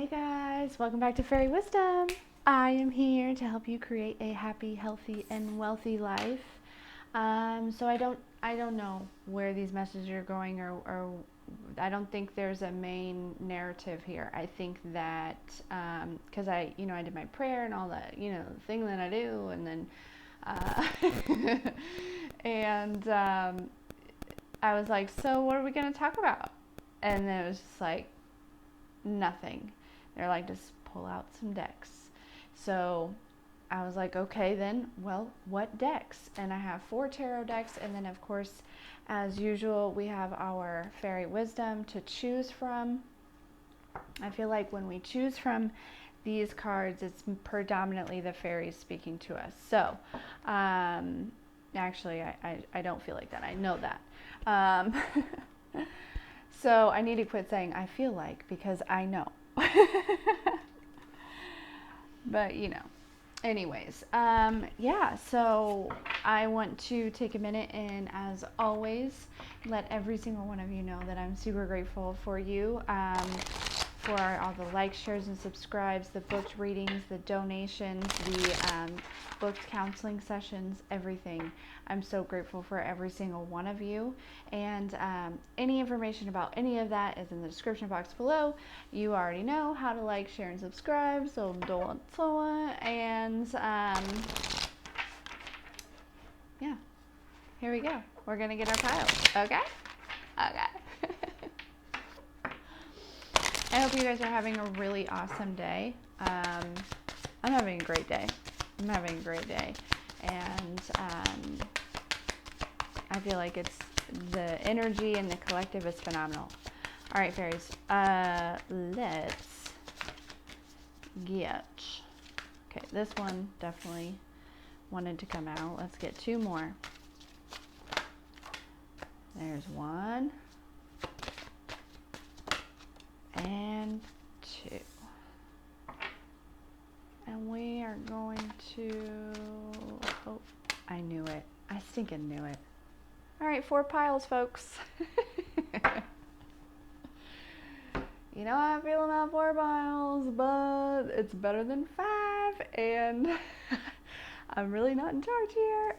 Hey guys, welcome back to Fairy Wisdom. I am here to help you create a happy, healthy, and wealthy life. So I don't know where these messages are going, or I don't think there's a main narrative here. I think that because I did my prayer and all that, the thing that I do, and then and I was like, so what are we going to talk about? And then it was just like nothing. They're like, just pull out some decks. So I was like, okay then, well, what decks? And I have 4 tarot decks, and then of course, as usual, we have our fairy wisdom to choose from. I feel like when we choose from these cards, it's predominantly the fairies speaking to us. So actually, I don't feel like that. I know that. So I need to quit saying I feel like, because I know. But anyways, yeah, so I want to take a minute and, as always, let every single one of you know that I'm super grateful for you, for all the likes, shares, and subscribes, the booked readings, the donations, the booked counseling sessions, everything. I'm so grateful for every single one of you. And any information about any of that is in the description box below. You already know how to like, share, and subscribe, so don't and yeah, here we go. We're gonna get our piles. Okay. I hope you guys are having a really awesome day. I'm having a great day. And I feel like it's the energy and the collective is phenomenal. All right, fairies. Let's get. Okay, this one definitely wanted to come out. Let's get 2 more. There's 1 and 2. And we are going to, oh, I knew it. I stinking knew it. All right, 4 piles, folks. You know how I feel about 4 piles, but it's better than 5, and I'm really not in charge here.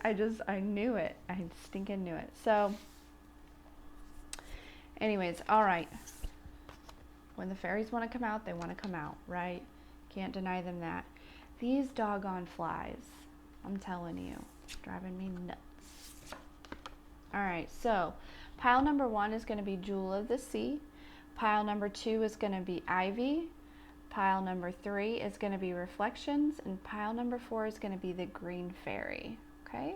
I knew it. I stinking knew it. So, anyways, all right. When the fairies want to come out, they want to come out, right? Can't deny them that. These doggone flies, I'm telling you, driving me nuts. All right, so pile number 1 is going to be Jewel of the Sea. Pile number 2 is going to be Ivy. Pile number 3 is going to be Reflections. And pile number 4 is going to be the Green Fairy. Okay?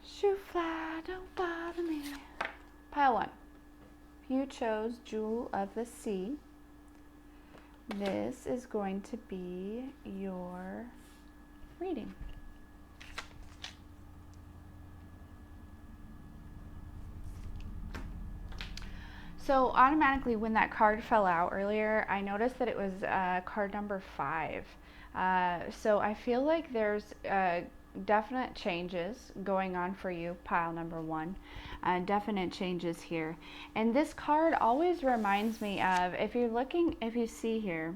Shoo fly, don't bother me. Pile 1. You chose Jewel of the Sea. This is going to be your reading. So automatically, when that card fell out earlier, I noticed that it was card number 5. So I feel like there's definite changes going on for you, pile number 1. Definite changes here. And this card always reminds me of, if you see here,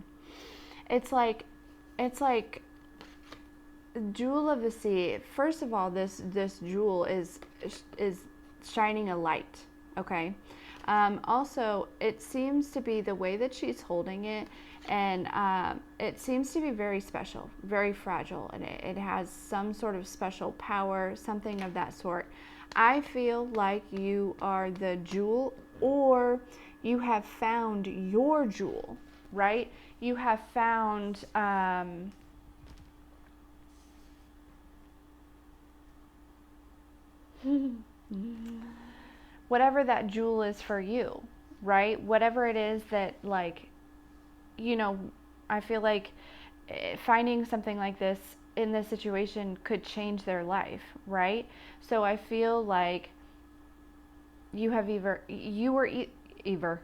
it's like Jewel of the Sea. First of all, this jewel is shining a light, okay? Also, it seems to be the way that she's holding it, and it seems to be very special, very fragile, and it has some sort of special power, something of that sort. I feel like you are the jewel, or you have found your jewel, right? You have found whatever that jewel is for you, right? Whatever it is that, like, I feel like finding something like this in this situation could change their life, right? So I feel like you have either you were either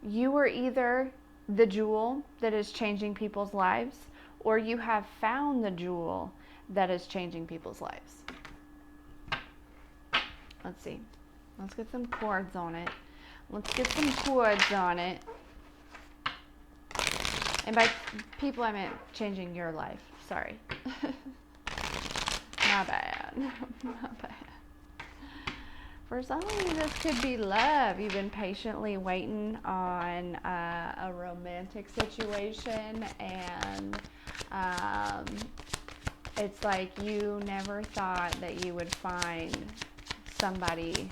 you were either the jewel that is changing people's lives, or you have found the jewel that is changing people's lives. Let's see. Let's get some chords on it. Let's get some chords on it. And by people, I meant changing your life. Sorry. My bad. My bad. For some of you, this could be love. You've been patiently waiting on a romantic situation, and it's like you never thought that you would find somebody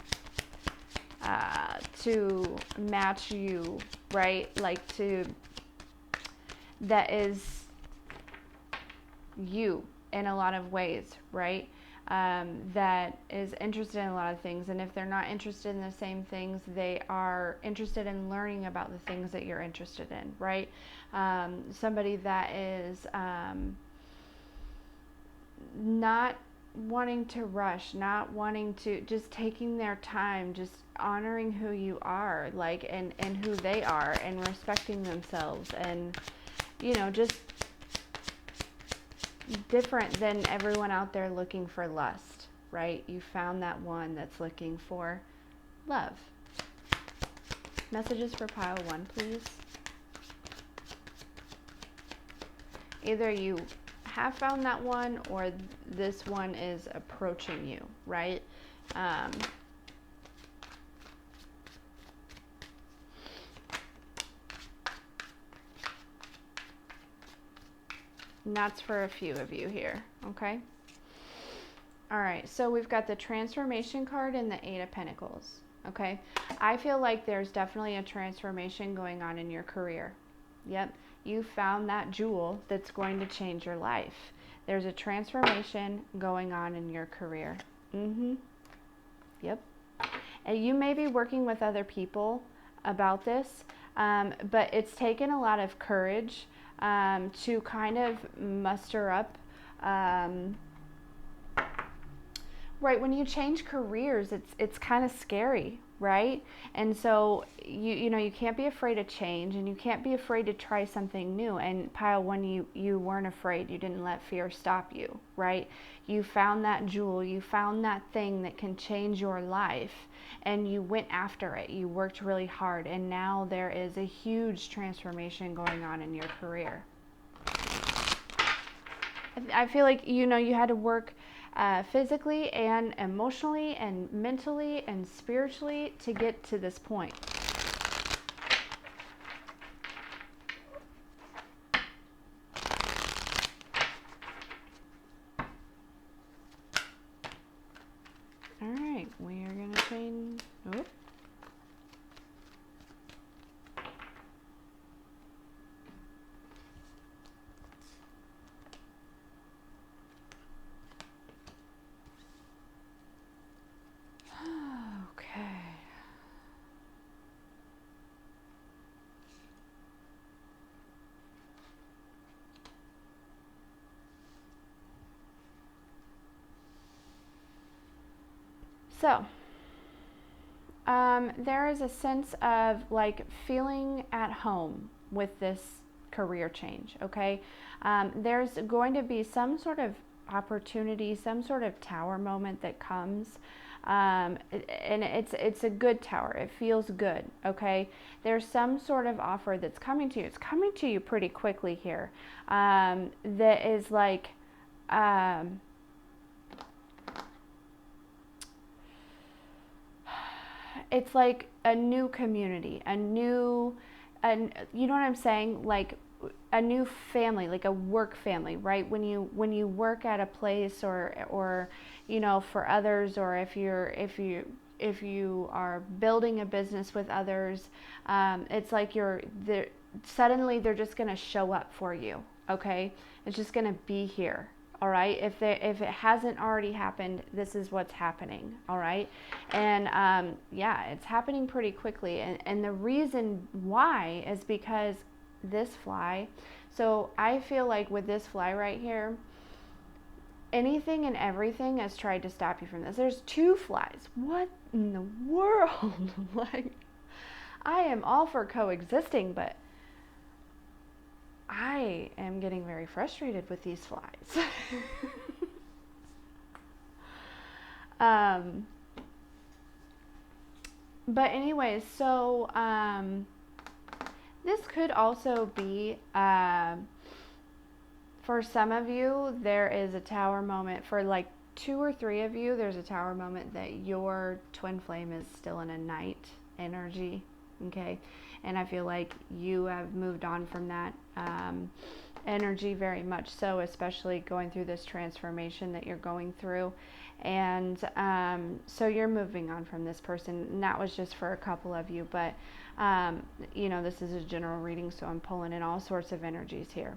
to match you, right? Like that is you in a lot of ways, right? That is interested in a lot of things, and if they're not interested in the same things, they are interested in learning about the things that you're interested in, right? Somebody that is not wanting to rush, not wanting to, just taking their time, just honoring who you are, like, and who they are, and respecting themselves, and, you know, just different than everyone out there looking for lust, right? You found that one that's looking for love. Messages for pile 1, please. Either you have found that one, or this one is approaching you, right? And that's for a few of you here, okay? All right, so we've got the transformation card and the 8 of Pentacles, okay? I feel like there's definitely a transformation going on in your career. Yep, you found that jewel that's going to change your life. There's a transformation going on in your career. Yep. And you may be working with other people about this, but it's taken a lot of courage to kind of muster up, right, when you change careers, it's kind of scary, right? And so you know, you can't be afraid of change, and you can't be afraid to try something new. And pile 1, you weren't afraid. You didn't let fear stop you, right? You found that jewel, you found that thing that can change your life, and you went after it. You worked really hard, and now there is a huge transformation going on in your career. I feel like, you know, you had to work physically and emotionally and mentally and spiritually to get to this point. All right, we are going to change. Oh. So, there is a sense of like feeling at home with this career change, okay? There's going to be some sort of opportunity, some sort of tower moment that comes, and it's a good tower. It feels good, okay? There's some sort of offer that's coming to you. It's coming to you pretty quickly here, that is like, it's like a new community, you know what I'm saying? Like a new family, like a work family, right? When you work at a place, or you know, for others, or if you are building a business with others, it's like suddenly they're just going to show up for you, okay? It's just going to be here. All right, if it hasn't already happened, this is what's happening. All right, and yeah, it's happening pretty quickly, and the reason why is because this fly. So I feel like with this fly right here, anything and everything has tried to stop you from this. There's 2 flies. What in the world? Like, I am all for coexisting, but I am getting very frustrated with these flies. But anyways, so this could also be, for some of you, there is a tower moment. For like 2 or 3 of you, there's a tower moment that your twin flame is still in a night energy, okay? And I feel like you have moved on from that energy very much so, especially going through this transformation that you're going through. And so you're moving on from this person, and that was just for a couple of you, but you know, this is a general reading, so I'm pulling in all sorts of energies here.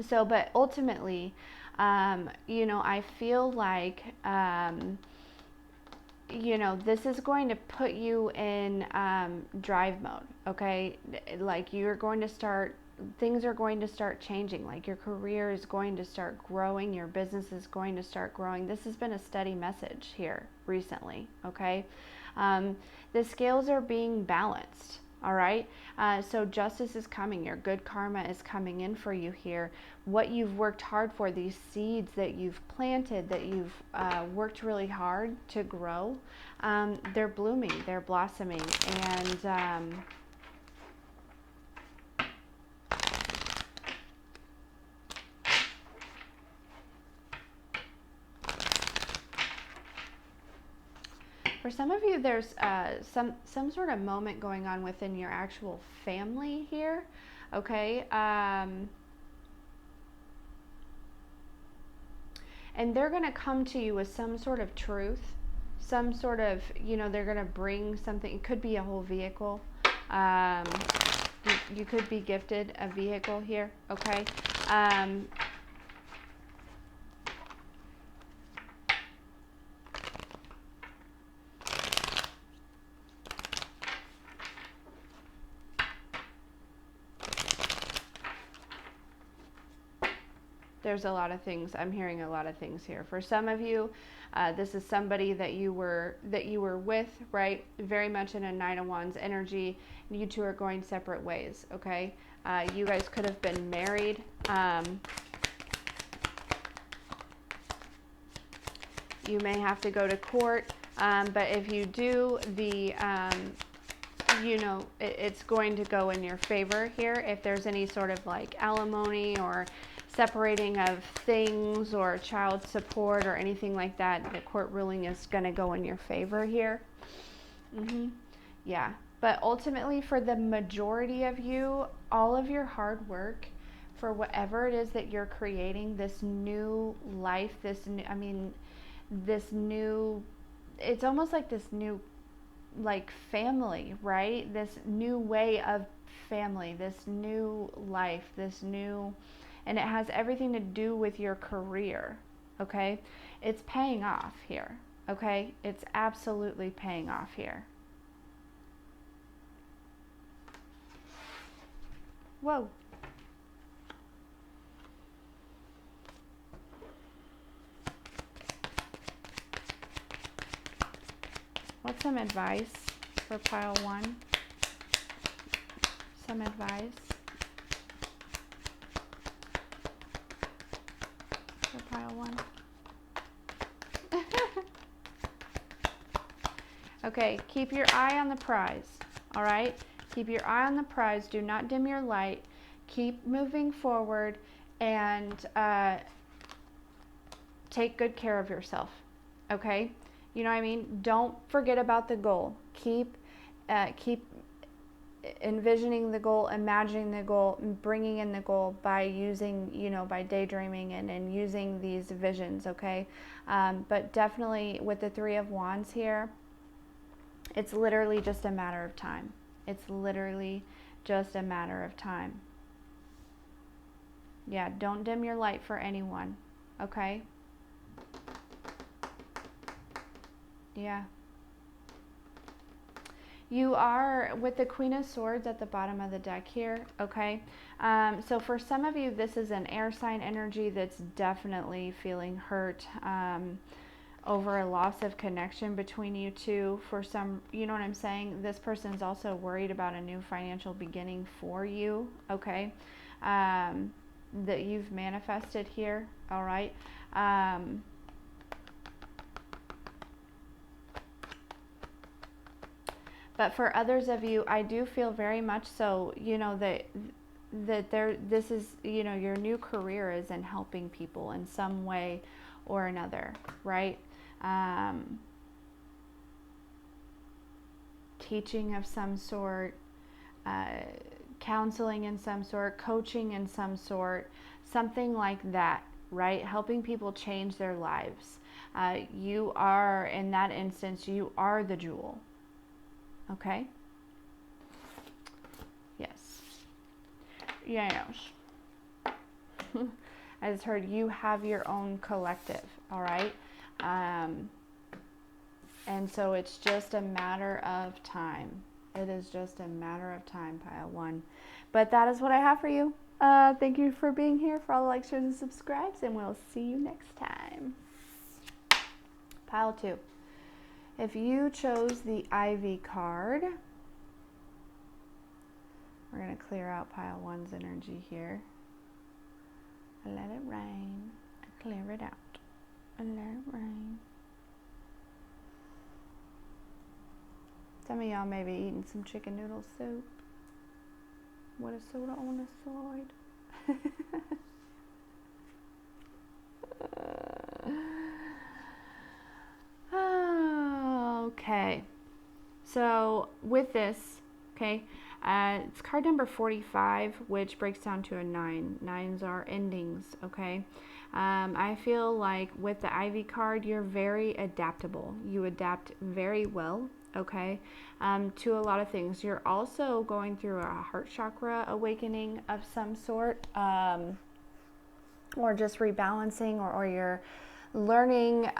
So, but ultimately, you know, I feel like, you know, this is going to put you in drive mode, okay? Like, you're going to start, things are going to start changing. Like, your career is going to start growing, your business is going to start growing. This has been a steady message here recently, okay? The scales are being balanced, all right? So justice is coming. Your good karma is coming in for you here. What you've worked hard for, these seeds that you've planted, that you've worked really hard to grow, they're blooming, they're blossoming. And for some of you, there's some sort of moment going on within your actual family here, okay? And they're going to come to you with some sort of truth, some sort of, you know, they're going to bring something. It could be a whole vehicle. You could be gifted a vehicle here, okay? There's a lot of things. I'm hearing a lot of things here. For some of you, this is somebody that you were with, right? Very much in a Nine of Wands energy. You two are going separate ways, okay? You guys could have been married. You may have to go to court, but if you do, you know, it's going to go in your favor here. If there's any sort of like alimony or separating of things or child support or anything like that, the court ruling is going to go in your favor here. Yeah, but ultimately for the majority of you, all of your hard work for whatever it is that you're creating, this new life, this new, I mean, this new, it's almost like this new, like, family, right? This new way of family, this new life, this new, and it has everything to do with your career, okay? It's paying off here, okay? It's absolutely paying off here. Whoa. What's some advice for pile 1? Some advice for pile 1. Okay, keep your eye on the prize, all right? Keep your eye on the prize. Do not dim your light. Keep moving forward and take good care of yourself, okay? You know what I mean? Don't forget about the goal. Keep envisioning the goal, imagining the goal, bringing in the goal by using, you know, by daydreaming and using these visions, okay? But definitely with the Three of Wands here, it's literally just a matter of time. It's literally just a matter of time. Yeah, don't dim your light for anyone, okay? Yeah. You are with the Queen of Swords at the bottom of the deck here, okay? So for some of you, this is an air sign energy that's definitely feeling hurt over a loss of connection between you two. For some, you know what I'm saying? This person is also worried about a new financial beginning for you, okay? That you've manifested here, all right? But for others of you, I do feel very much so, you know, that this is, you know, your new career is in helping people in some way or another, right? Teaching of some sort, counseling in some sort, coaching in some sort, something like that, right? Helping people change their lives. You are, in that instance, you are the jewel. Okay? Yes. Yes. I just heard you have your own collective, all right? And so it's just a matter of time. It is just a matter of time, pile one. But that is what I have for you. Thank you for being here, for all the likes, shares, and subscribes, and we'll see you next time. Pile two. If you chose the Ivy card, we're going to clear out pile one's energy here. Let it rain. Clear it out. Let it rain. Some of y'all may be eating some chicken noodle soup with a soda on the side. Okay, so with this, okay, it's card number 45, which breaks down to a 9. 9s are endings, okay? I feel like with the Ivy card, you're very adaptable. You adapt very well, okay, to a lot of things. You're also going through a heart chakra awakening of some sort, or just rebalancing, or you're learning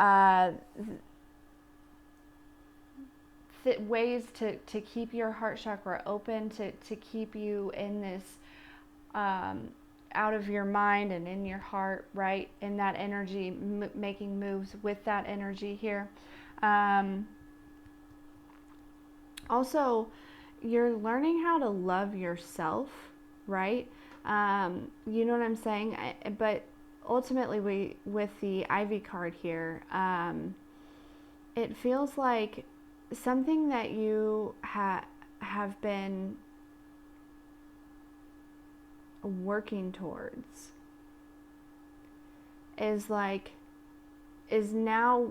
ways to keep your heart chakra open, to keep you in this out of your mind and in your heart, right? In that energy, making moves with that energy here. Also, you're learning how to love yourself, right? You know what I'm saying? But ultimately, with the Ivy card here, it feels like something that you have been working towards is now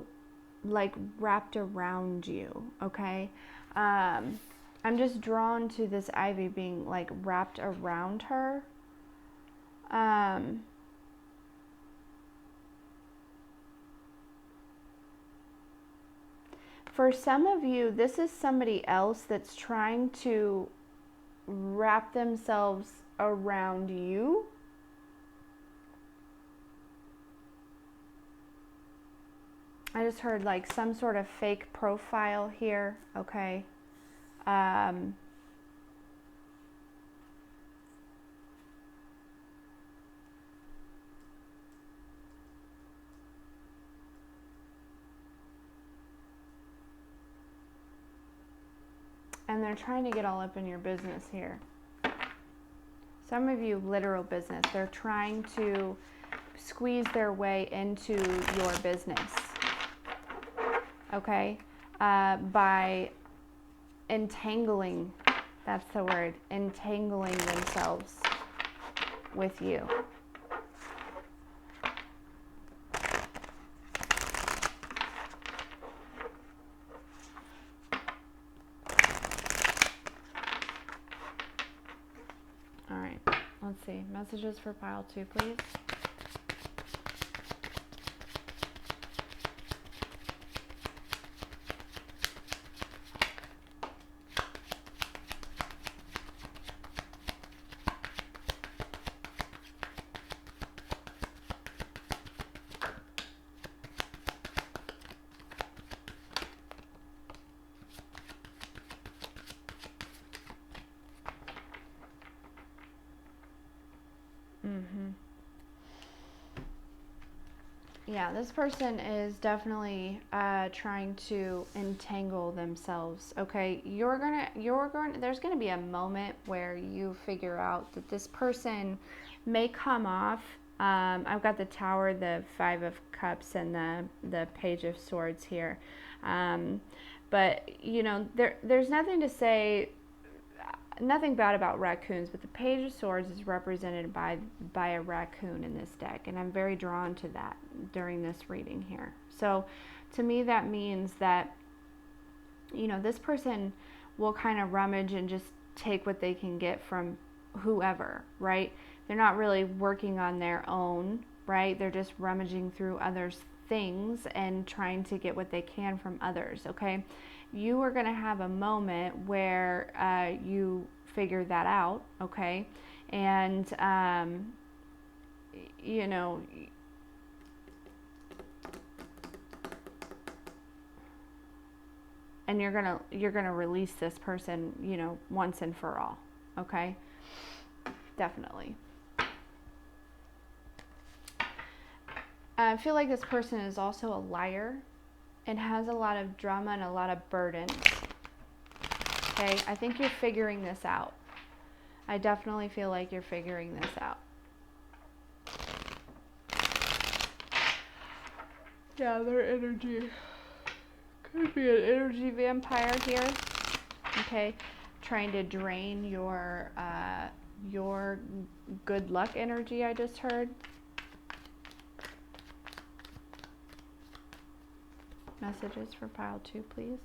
like wrapped around you, okay? I'm just drawn to this Ivy being like wrapped around her. For some of you, this is somebody else that's trying to wrap themselves around you. I just heard like some sort of fake profile here, okay? And they're trying to get all up in your business here. Some of you, literal business. They're trying to squeeze their way into your business, okay? By entangling, that's the word, entangling themselves with you. All right, let's see. Messages for pile 2, please. Yeah, this person is definitely trying to entangle themselves. Okay, there's gonna be a moment where you figure out that this person may come off. I've got the Tower, the Five of Cups, and the Page of Swords here. Um, but you know, there's nothing to say, nothing bad about raccoons, but the Page of Swords is represented by a raccoon in this deck, and I'm very drawn to that during this reading here. So to me that means that, you know, this person will kind of rummage and just take what they can get from whoever, right? They're not really working on their own, right? They're just rummaging through others' things and trying to get what they can from others, okay? You are going to have a moment where you figure that out, okay? And, you know, and you're gonna release this person, you know, once and for all, okay? Definitely. I feel like this person is also a liar and has a lot of drama and a lot of burdens. Okay, I think you're figuring this out. I definitely feel like you're figuring this out. Yeah, their energy could be an energy vampire here. Okay, trying to drain your good luck energy, I just heard. Messages for pile 2, please.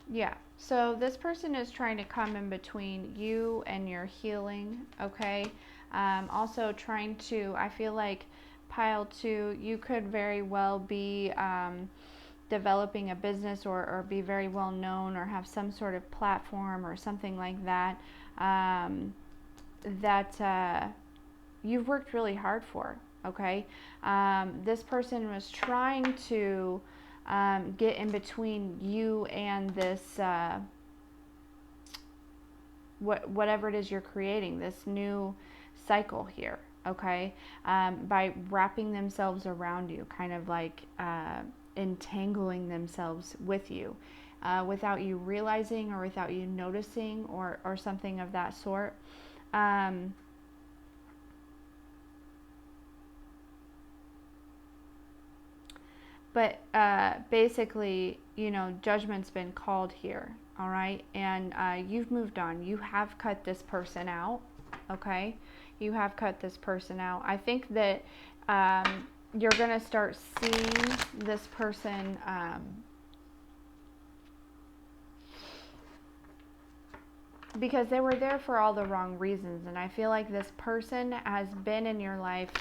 Yeah, so this person is trying to come in between you and your healing, okay? Also trying to, I feel like pile 2, you could very well be developing a business or be very well known or have some sort of platform or something like that that you've worked really hard for, okay? This person was trying to get in between you and this whatever it is you're creating, this new cycle here, okay? By wrapping themselves around you, kind of like entangling themselves with you without you realizing or without you noticing or something of that sort. But basically, you know, judgment's been called here, all right? And you've moved on. You have cut this person out, okay? You have cut this person out. I think that you're going to start seeing this person because they were there for all the wrong reasons. And I feel like this person has been in your life,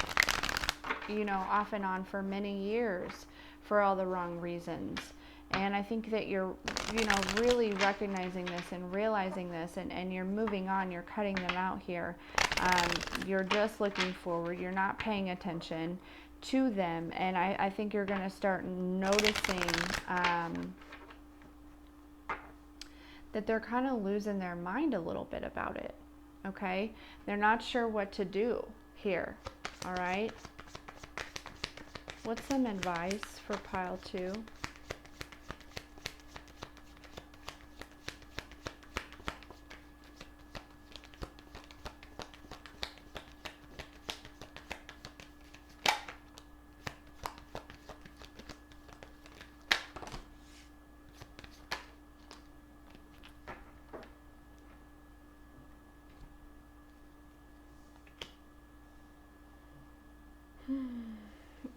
you know, off and on for many years for all the wrong reasons. And I think that you're, you know, really recognizing this and realizing this, and you're moving on, you're cutting them out here. You're just looking forward, you're not paying attention to them, and I think you're going to start noticing that they're kind of losing their mind a little bit about it, okay? They're not sure what to do here, all right? What's some advice for pile 2?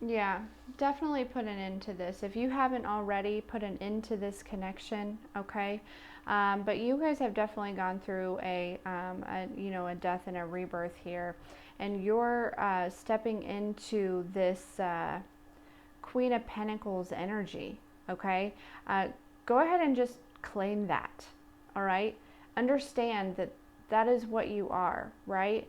Yeah, definitely put an end to this. If you haven't already, put an end to this connection, okay? But you guys have definitely gone through you know, a death and a rebirth here, and you're stepping into this Queen of Pentacles energy, okay? Go ahead and just claim that, all right? Understand that that is what you are, right?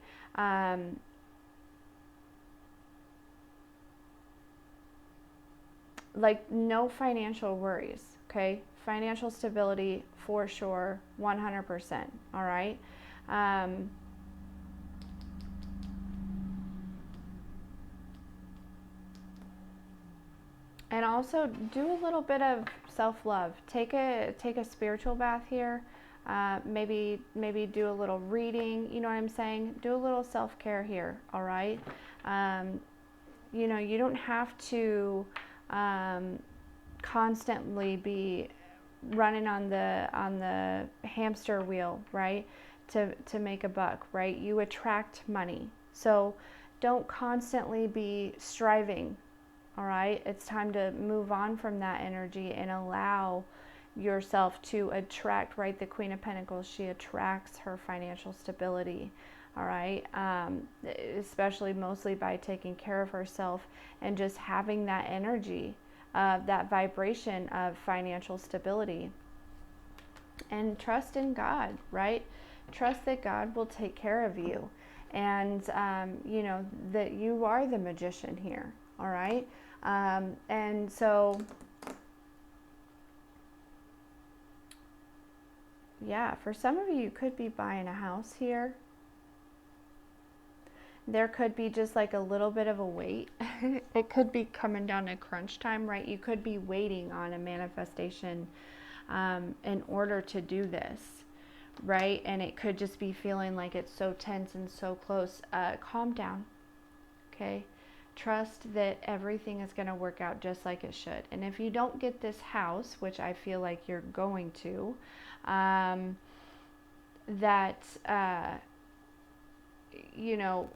like no financial worries, okay? Financial stability for sure, 100%, all right? And also do a little bit of self-love. Take a spiritual bath here. Maybe do a little reading. You know what I'm saying? Do a little self-care here. All right. You know, you don't have to constantly be running on the hamster wheel, right? To make a buck, right? You attract money. So don't constantly be striving. All right, it's time to move on from that energy and allow yourself to attract, right? The Queen of Pentacles, she attracts her financial stability. All right, especially mostly by taking care of herself and just having that energy, that vibration of financial stability. And trust in God, right? Trust that God will take care of you, and you know that you are the magician here. All right. And so, yeah, for some of you could be buying a house here. There could be just like a little bit of a wait. It could be coming down to crunch time, right? You could be waiting on a manifestation in order to do this, right? And it could just be feeling like it's so tense and so close. Calm down, okay? Trust that everything is going to work out just like it should. And if you don't get this house, which I feel like you're going to, you know,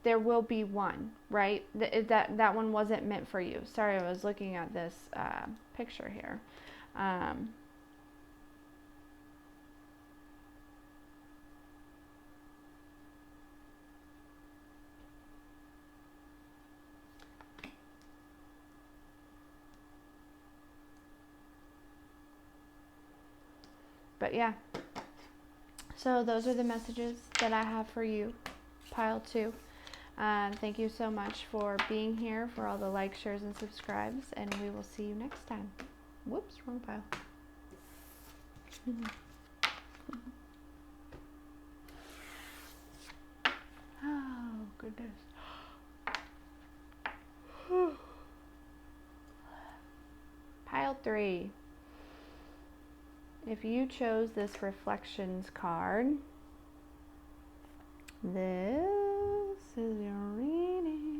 there will be one, right? That one wasn't meant for you. Sorry, I was looking at this picture here. But yeah, so those are the messages that I have for you, pile 2. Thank you so much for being here, for all the likes, shares, and subscribes, and we will see you next time. Whoops, wrong pile. Oh, goodness. Pile 3. If you chose this reflections card, this is your reading.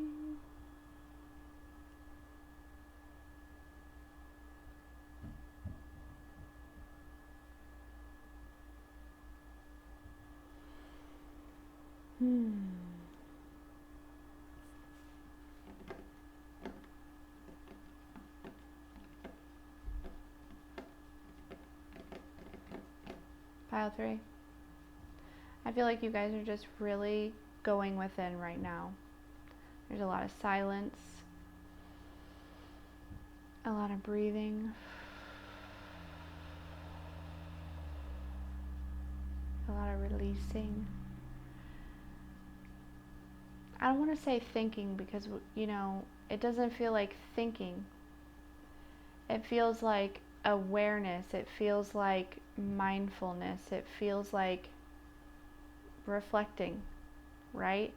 Pile 3. I feel like you guys are just really going within right now. There's a lot of silence, a lot of breathing, a lot of releasing. I don't want to say thinking because, you know, it doesn't feel like thinking. It feels like awareness. It feels like mindfulness. It feels like reflecting, right?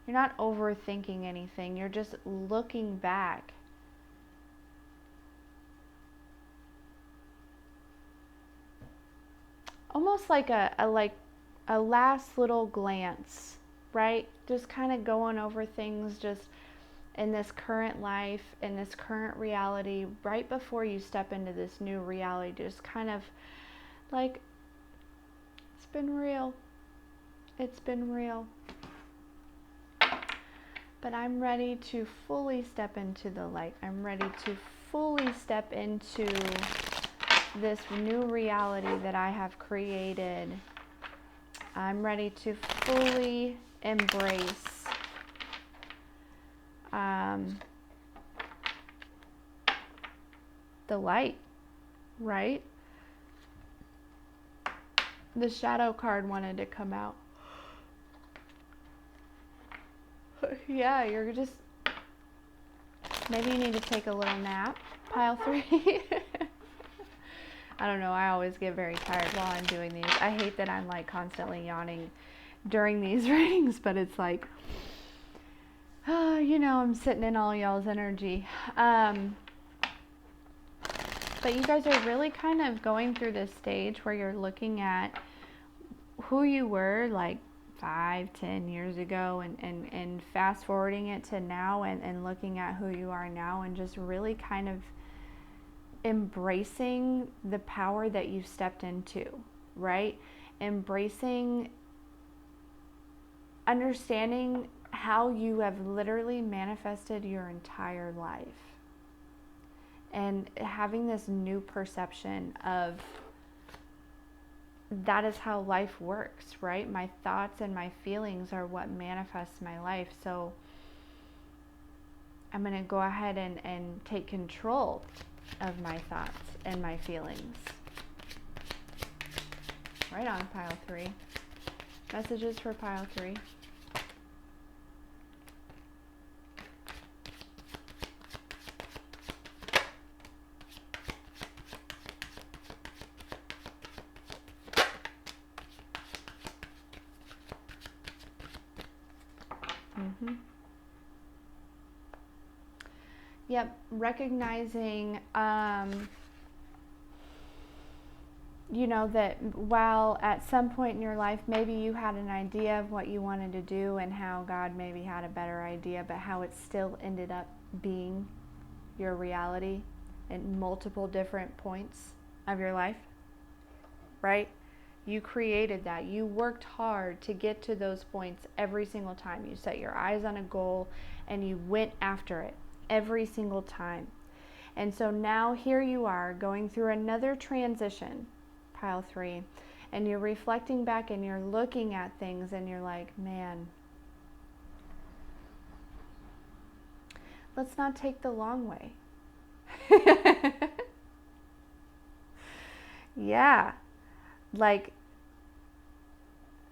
You're not overthinking anything. You're just looking back. Almost like a last little glance, right? Just kind of going over things just in this current life, in this current reality, right before you step into this new reality. Just kind of like, it's been real. It's been real. But I'm ready to fully step into the light. I'm ready to fully step into this new reality that I have created. I'm ready to fully embrace the light, right? The shadow card wanted to come out. Yeah, you're just, maybe you need to take a little nap, pile 3. I don't know, I always get very tired while I'm doing these. I hate that I'm like constantly yawning during these readings, but it's like, you know, I'm sitting in all y'all's energy. But you guys are really kind of going through this stage where you're looking at who you were like 5-10 years ago and fast forwarding it to now and looking at who you are now and just really kind of embracing the power that you've stepped into, right? Embracing, understanding how you have literally manifested your entire life and having this new perception of that is how life works, right? My thoughts and my feelings are what manifests my life. So I'm going to go ahead and take control of my thoughts and my feelings. Right on, pile 3. Messages for pile 3. Yep, recognizing, you know, that while at some point in your life, maybe you had an idea of what you wanted to do and how God maybe had a better idea, but how it still ended up being your reality at multiple different points of your life, right? You created that. You worked hard to get to those points every single time. You set your eyes on a goal and you went after it every single time. And so now here you are going through another transition, pile 3, and you're reflecting back and you're looking at things and you're like, man, let's not take the long way. Yeah, like,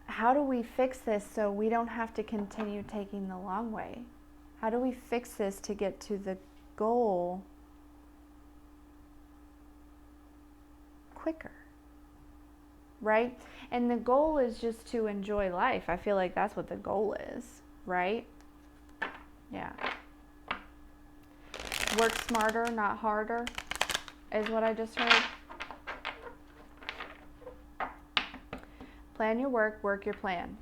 how do we fix this so we don't have to continue taking the long way? How do we fix this to get to the goal quicker? Right? And the goal is just to enjoy life. I feel like that's what the goal is, right? Yeah. Work smarter, not harder, is what I just heard. Plan your work, work your plan.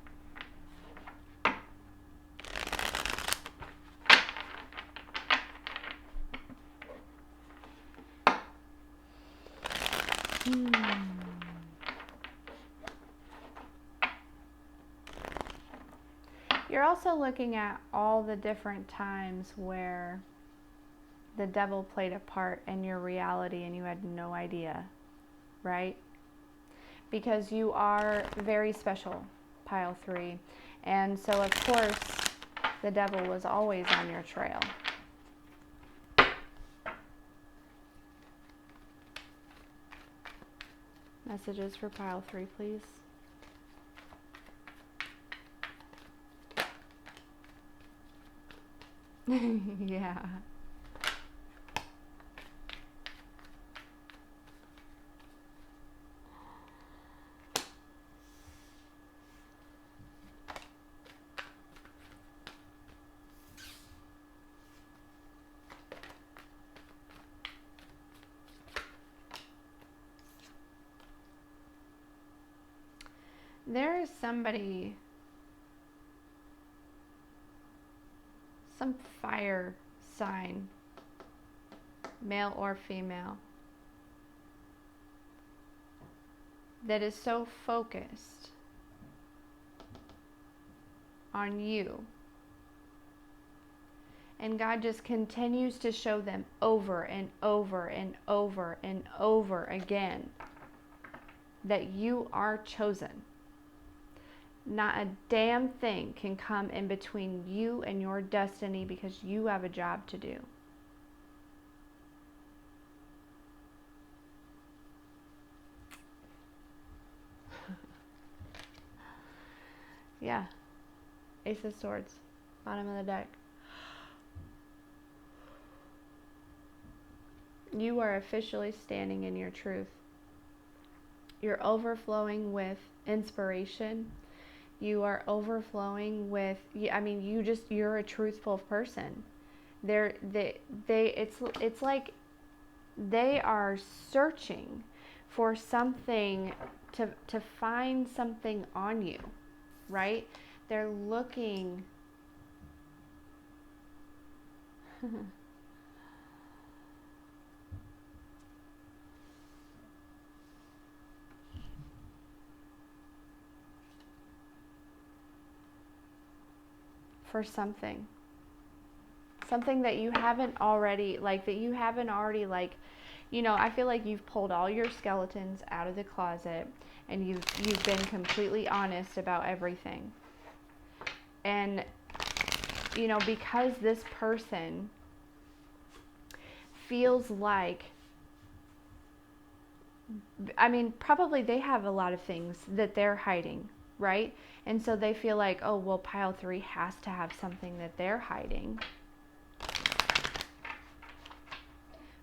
You're also looking at all the different times where the devil played a part in your reality and you had no idea, right? Because you are very special, pile 3. And so, of course, the devil was always on your trail. Messages for pile 3, please. Yeah. There is somebody, some fire sign, male or female, that is so focused on you. And God just continues to show them over and over and over and over again that you are chosen. Not a damn thing can come in between you and your destiny because you have a job to do. Yeah. Ace of Swords. Bottom of the deck. You are officially standing in your truth. You're overflowing with inspiration. You are overflowing with, I mean, you're a truthful person. It's like they are searching for something to find something on you, right? They're looking for something that you haven't already, like, I feel like you've pulled all your skeletons out of the closet and you've been completely honest about everything. And, because this person feels like, probably they have a lot of things that they're hiding, right? And so they feel like, oh, well, pile 3 has to have something that they're hiding.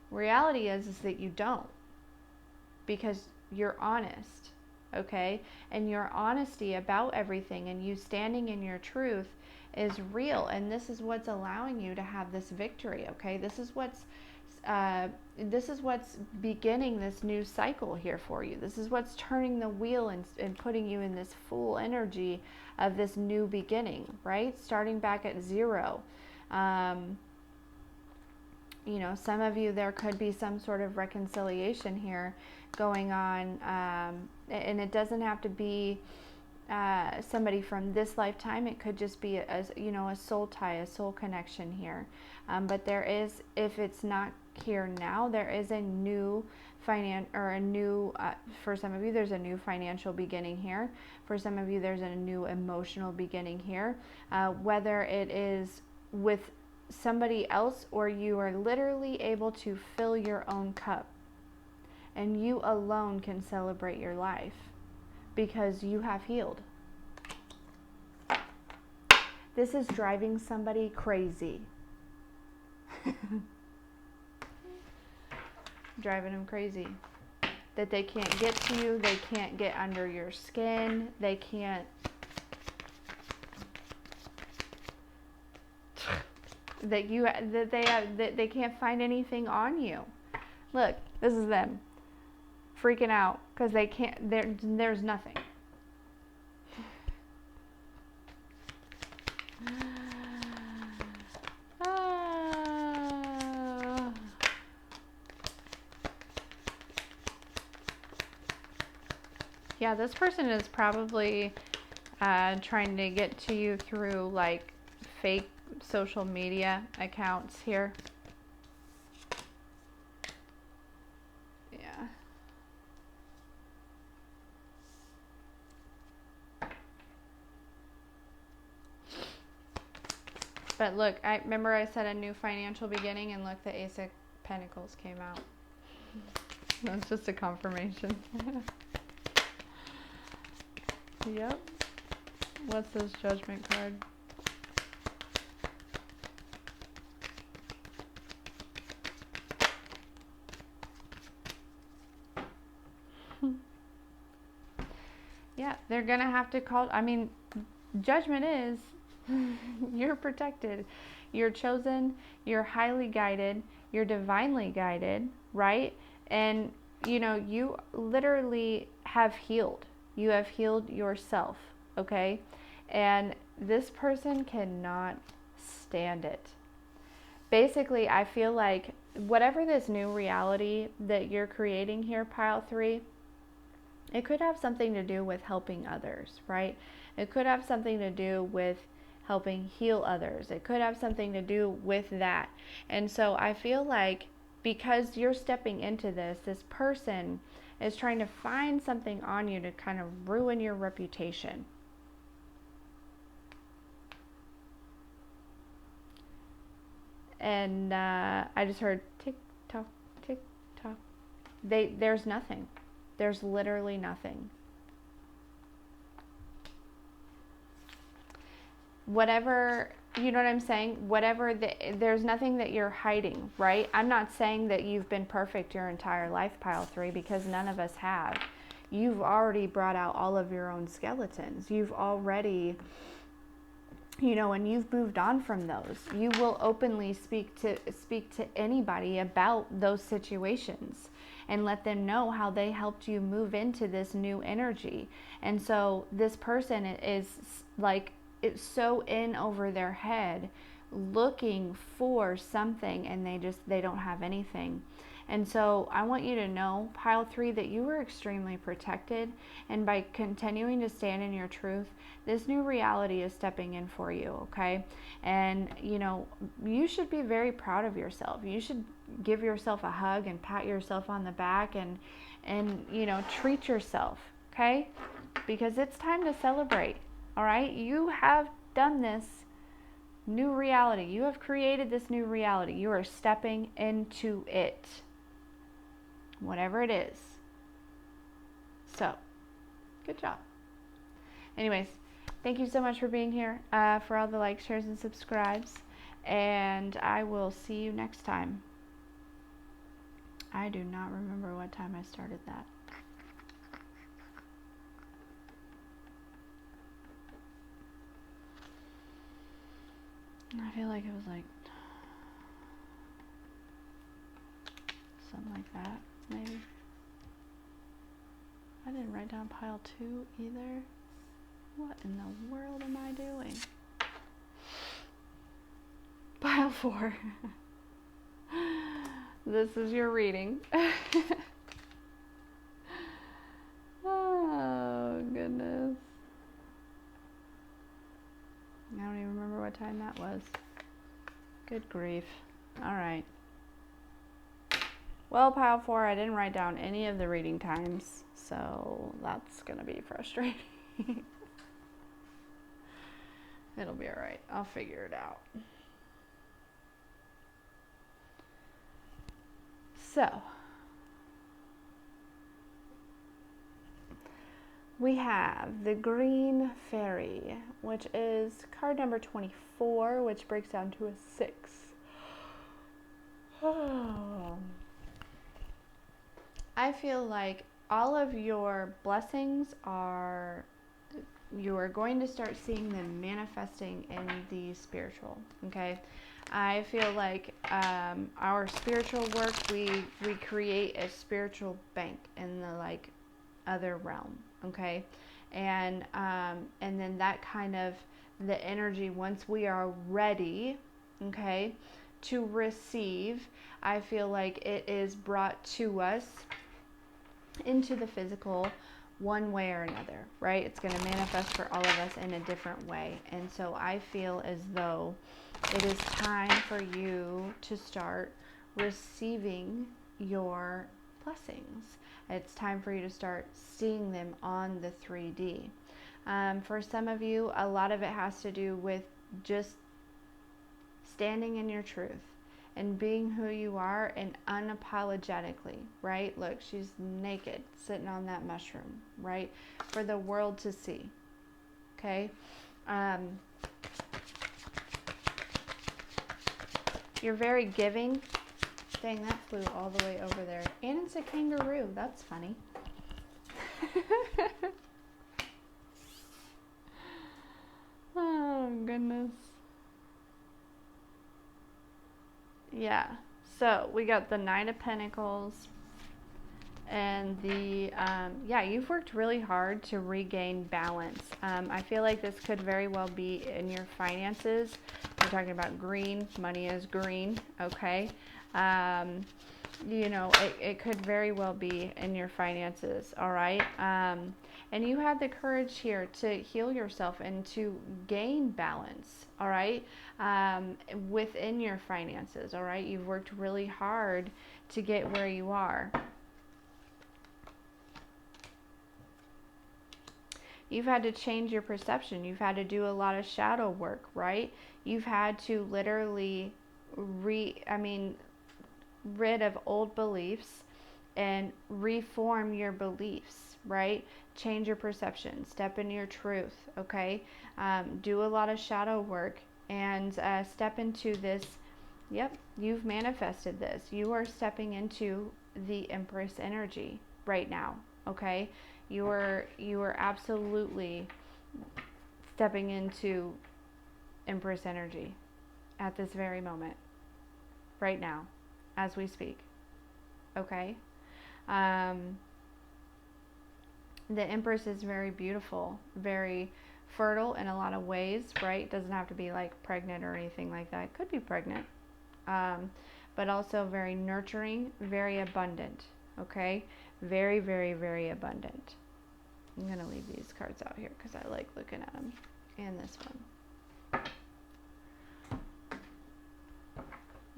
Reality is that you don't, because you're honest, okay? And your honesty about everything and you standing in your truth is real, and this is what's allowing you to have this victory, okay? This is what's beginning this new cycle here for you. This is what's turning the wheel and putting you in this full energy of this new beginning, right? Starting back at 0. Some of you, there could be some sort of reconciliation here going on, and it doesn't have to be somebody from this lifetime. It could just be a soul tie, a soul connection here. But there is, if it's not here now, there is a new for some of you, there's a new financial beginning here. For some of you, there's a new emotional beginning here. Whether it is with somebody else, or you are literally able to fill your own cup, and you alone can celebrate your life because you have healed. This is driving somebody crazy. Driving them crazy. That they can't get to you, they can't get under your skin, they can't that they can't find anything on you. Look, this is them freaking out because they can't. There's nothing. Yeah, this person is probably trying to get to you through like fake social media accounts here. Yeah. But look, I remember I said a new financial beginning, and look, the Ace of Pentacles came out. That's just a confirmation. Yep. What's this Judgment card? Yeah, they're going to have to call. Judgment is you're protected. You're chosen. You're highly guided. You're divinely guided, right? And, you literally have healed. You have healed yourself, okay? And this person cannot stand it. Basically, I feel like whatever this new reality that you're creating here, pile 3, it could have something to do with helping others, right? It could have something to do with helping heal others. It could have something to do with that. And so I feel like because you're stepping into this person is trying to find something on you to kind of ruin your reputation. And I just heard tick tock, tick tock. There's nothing. There's literally nothing. whatever, you know what I'm saying? Whatever, there's nothing that you're hiding, right? I'm not saying that you've been perfect your entire life, pile 3, because none of us have. You've already brought out all of your own skeletons. You've already, and you've moved on from those. You will openly speak to anybody about those situations and let them know how they helped you move into this new energy. And so this person is like, it's so in over their head looking for something, and they don't have anything. And so I want you to know, pile 3, that you were extremely protected, and by continuing to stand in your truth, this new reality is stepping in for you, okay? And you should be very proud of yourself. You should give yourself a hug and pat yourself on the back and treat yourself, okay? Because it's time to celebrate. All right, you have done this new reality. You have created this new reality. You are stepping into it, whatever it is. So, good job. Anyways, thank you so much for being here, for all the likes, shares, and subscribes. And I will see you next time. I do not remember what time I started that. I feel like it was like something like that, maybe. I didn't write down pile 2 either. What in the world am I doing? Pile 4. This is your reading. Oh, goodness. I don't even remember what time that was. Good grief. All right. Well, pile 4, I didn't write down any of the reading times, so that's going to be frustrating. It'll be all right. I'll figure it out. So, we have the Green Fairy, which is card number 24, which breaks down to a 6. Oh. I feel like all of your blessings you are going to start seeing them manifesting in the spiritual, okay? I feel like our spiritual work, we create a spiritual bank in the other realm, okay? And then that kind of the energy, once we are ready, okay, to receive, I feel like it is brought to us into the physical one way or another, right? It's going to manifest for all of us in a different way. And so I feel as though it is time for you to start receiving your blessings. It's time for you to start seeing them on the 3D. For some of you, a lot of it has to do with just standing in your truth and being who you are, and unapologetically, right? Look, she's naked, sitting on that mushroom, right? For the world to see, okay? You're very giving. Dang, that flew all the way over there. And it's a kangaroo. That's funny. Oh, goodness. Yeah, so we got the Knight of Pentacles and the, you've worked really hard to regain balance. I feel like this could very well be in your finances. We're talking about green, money is green, okay? It could very well be in your finances, all right? And you had the courage here to heal yourself and to gain balance, all right, within your finances, all right? You've worked really hard to get where you are. You've had to change your perception. You've had to do a lot of shadow work, right? You've had to literally rid of old beliefs and reform your beliefs, right? Change your perception, step into your truth, okay? Do a lot of shadow work and step into this. Yep, you've manifested this. You are stepping into the Empress energy right now, okay? You are absolutely stepping into Empress energy at this very moment, right now, as we speak, okay? The Empress is very beautiful, very fertile in a lot of ways, right? Doesn't have to be like pregnant or anything like that. Could be pregnant, but also very nurturing, very abundant, okay? Very, very, very abundant. I'm going to leave these cards out here because I like looking at them. And this one.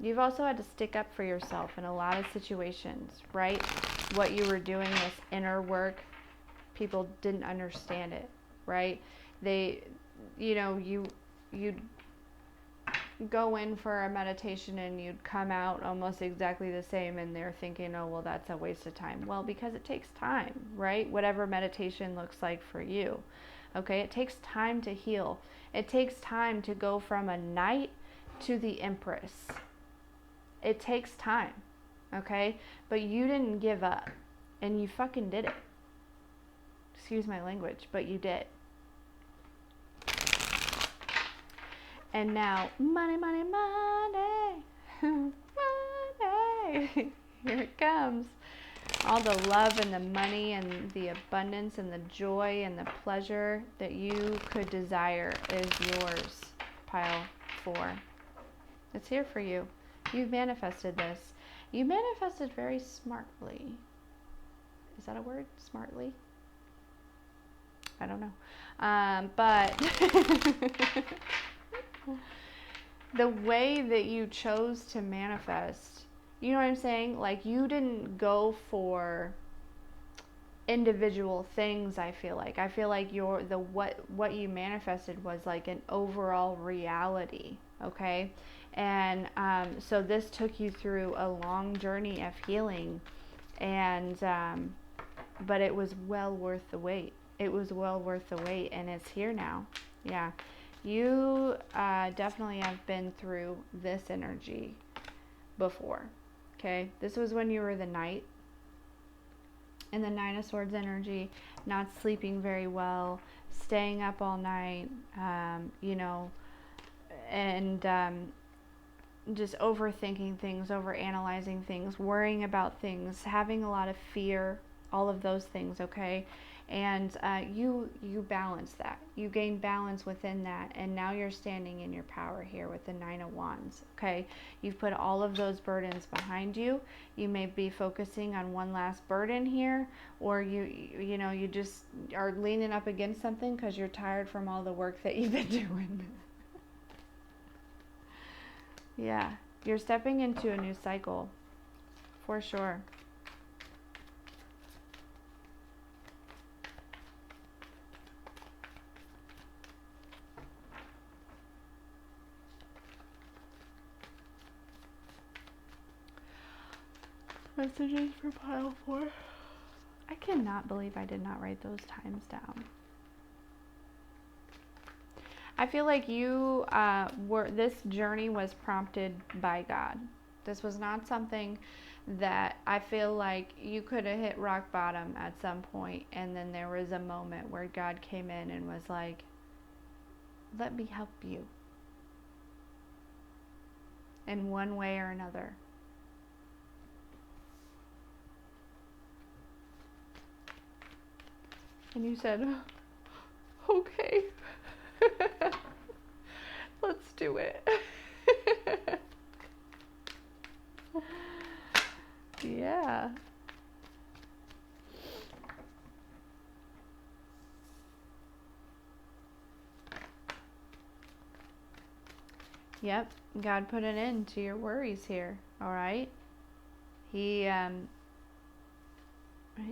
You've also had to stick up for yourself in a lot of situations, right? What you were doing, this inner work, people didn't understand it, right? They, you'd go in for a meditation and you'd come out almost exactly the same, and they're thinking, oh, well, that's a waste of time. Well, because it takes time, right? Whatever meditation looks like for you, okay? It takes time to heal. It takes time to go from a knight to the Empress. It takes time, okay? But you didn't give up, and you fucking did it. Excuse my language, but you did. And now, money, money, money, money. Here it comes. All the love and the money and the abundance and the joy and the pleasure that you could desire is yours, pile 4. It's here for you. You've manifested this. You manifested very smartly. Is that a word? Smartly? I don't know. But the way that you chose to manifest, you know what I'm saying? Like, you didn't go for individual things. I feel like what you manifested was like an overall reality, okay? And so this took you through a long journey of healing, and but it was well worth the wait. It was well worth the wait, and it's here now. Yeah, you definitely have been through this energy before, okay? This was when you were the knight, and the Nine of Swords energy, not sleeping very well, staying up all night, and just overthinking things, overanalyzing things, worrying about things, having a lot of fear, all of those things, okay? And you balance that. You gain balance within that, and now you're standing in your power here with the 9 of Wands, okay? You've put all of those burdens behind you. You may be focusing on one last burden here, or you just are leaning up against something because you're tired from all the work that you've been doing. Yeah, you're stepping into a new cycle, for sure. Messages for pile 4. I cannot believe I did not write those times down. I feel like you this journey was prompted by God. This was not something that I feel like you could have hit rock bottom at some point, and then there was a moment where God came in and was like, let me help you in one way or another. And you said, okay. Let's do it. Yeah. Yep, God put an end to your worries here, all right? He,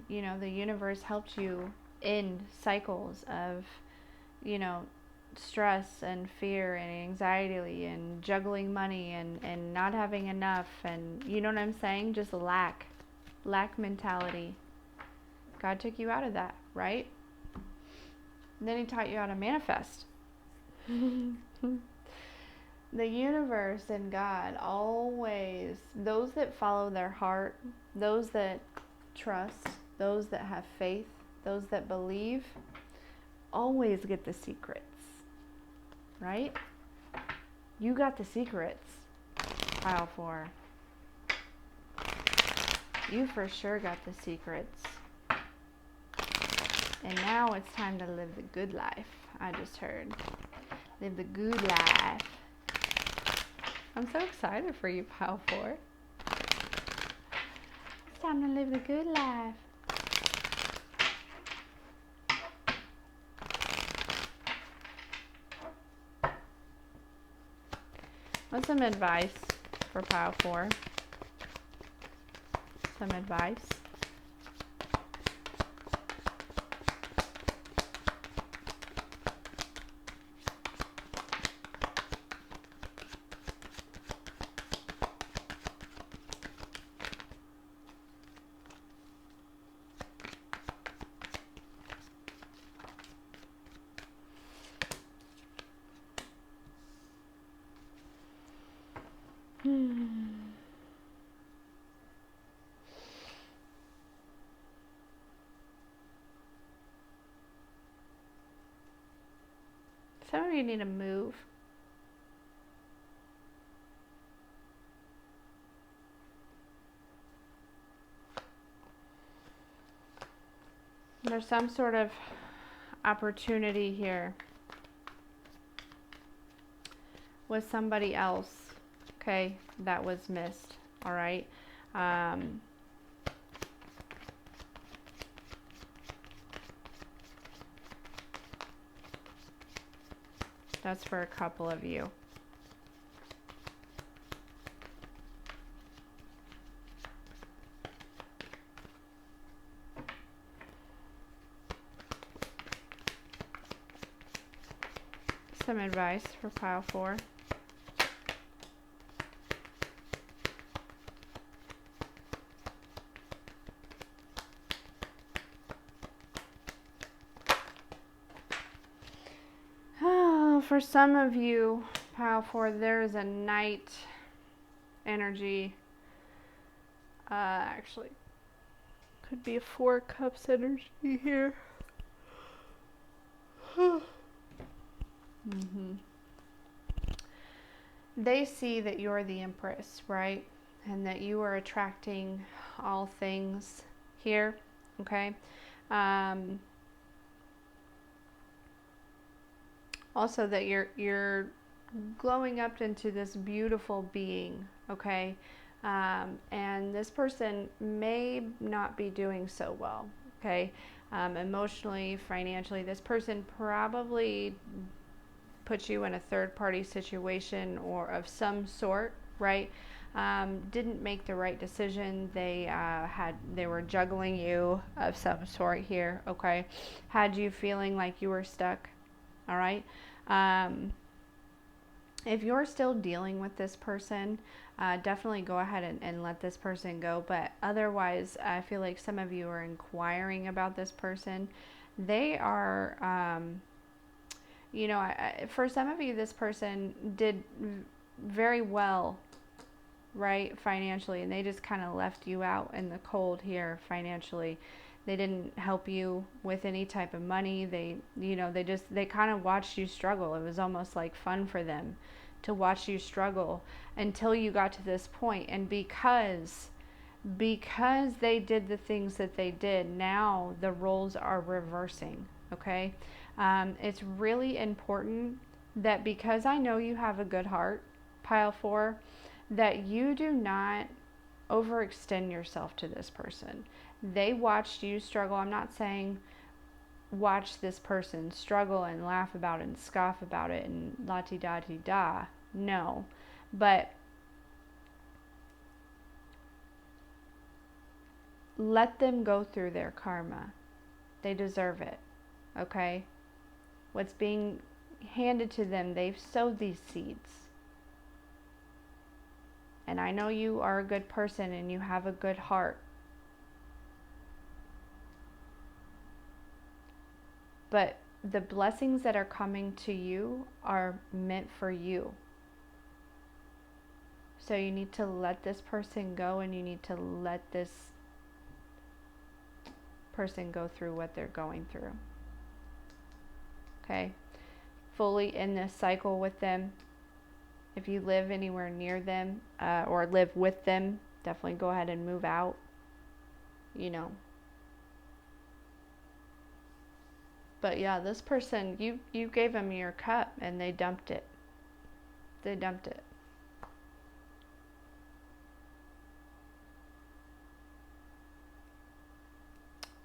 the universe helped you end cycles of, stress and fear and anxiety and juggling money and not having enough, and you know what I'm saying? Just lack mentality. God took you out of that, right? And then he taught you how to manifest. The universe and God always, those that follow their heart, those that trust, those that have faith, those that believe, always get the secrets, right? You got the secrets, pile 4. You for sure got the secrets. And now it's time to live the good life, I just heard. Live the good life. I'm so excited for you, pile 4. It's time to live the good life. What's some advice for pile 4? Some advice. Some of you need to move. There's some sort of opportunity here with somebody else, okay, that was missed, all right? That's for a couple of you. Some advice for pile 4. For some of you, pile 4, there is a night energy. Actually, could be a 4 cups energy here. They see that you're the Empress, right? And that you are attracting all things here, okay? Also that you're glowing up into this beautiful being, okay? And this person may not be doing so well, okay? Emotionally, financially, this person probably put you in a third-party situation or of some sort, right? Didn't make the right decision. They were juggling you of some sort here, okay? Had you feeling like you were stuck. All right. If you're still dealing with this person, definitely go ahead and let this person go. But otherwise, I feel like some of you are inquiring about this person. They are, for some of you, this person did very well, right, financially, and they just kind of left you out in the cold here financially. They didn't help you with any type of money. They kind of watched you struggle. It was almost like fun for them to watch you struggle until you got to this point. And because they did the things that they did, now the roles are reversing, okay? It's really important that, because I know you have a good heart, pile 4, that you do not overextend yourself to this person. They watched you struggle. I'm not saying watch this person struggle and laugh about it and scoff about it and la-ti-da-ti-da. No. But let them go through their karma. They deserve it. Okay? What's being handed to them, they've sowed these seeds. And I know you are a good person and you have a good heart. but the blessings that are coming to you are meant for you. So you need to let this person go, and you need to let this person go through what they're going through. Okay? Fully in this cycle with them. If you live anywhere near them or live with them, definitely go ahead and move out. You know. But yeah, this person, you gave them your cup and they dumped it. They dumped it.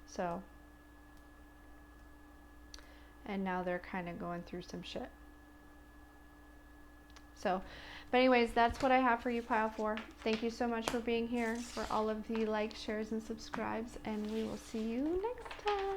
So, and now they're kind of going through some shit. So, but anyways, that's what I have for you, Pile 4. Thank you so much for being here, for all of the likes, shares, and subscribes, and we will see you next time.